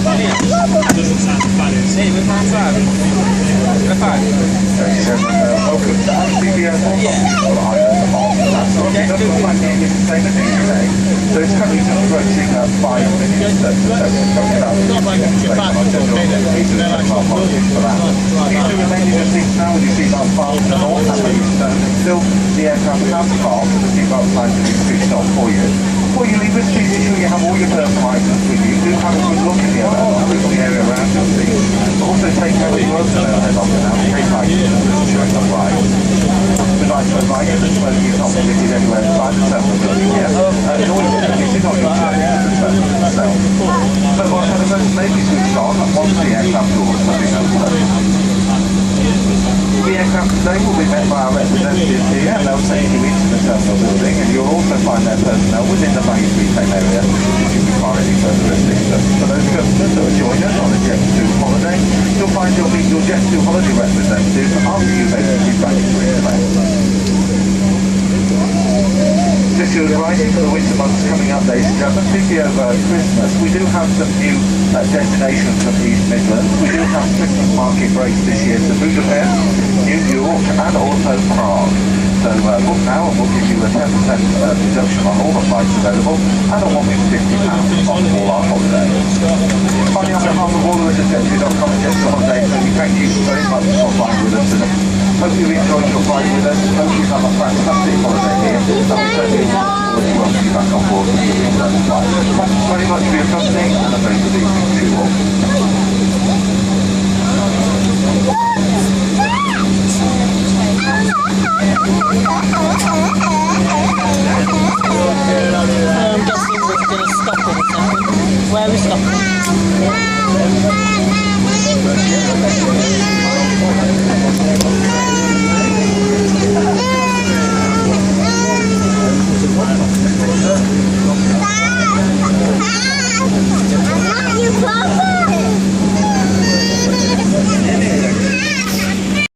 Doesn't sound funny. Sì, mi fa fare. Come fai? Welcome to Arrecife Airport on the island of Lanzarote. It doesn't look like it is the same as today. So it's currently just approaching 5 minutes to 7. Coming about 15 minutes for that. Please do remain in your seats now with your seatbelt fastened and all handles turned until the aircraft has parked and the seatbelt signs have been switched off for you. Before you leave us, please ensure you have all your personal items with you. Do have a good look in the area around your seat. Also take care of your own head off now in case items showing up right. We'd like to advise you that smoking is not permitted anywhere inside the terminal building here. In order to finish it on your journey to the terminal itself. Mobile telephones may be switched on once the aircraft doors have been opened. The aircraft today will be met by our representatives here, and they'll take you into the terminal building, and you'll also find their personnel within the baggage reclaim area if you require any further assistance. For those customers that will join us on a Jet2 holiday, you'll find you'll meet your Jet2 holiday representative after you've exited baggage reclaim. Just your advising for the winter months coming up, ladies and gentlemen, particularly over Christmas, we do have some new destinations from East Midlands. We do have Christmas market breaks this year to Budapest, New York and also Prague. So book now and we'll give you a 10% reduction on all the flights available and a £150 on all our holidays. Finally, on behalf of all of us at Jet2.com and Jet2 Holidays, we thank you very much for flying with us today. Hope you enjoyed your flight with us. Hope you have a fantastic holiday here. And we certainly look forward to welcoming you back on board for your return flight. Thanks very much for your company and a very good evening to you all. I'm guessing we're going to stop in a second. Where are we stopping?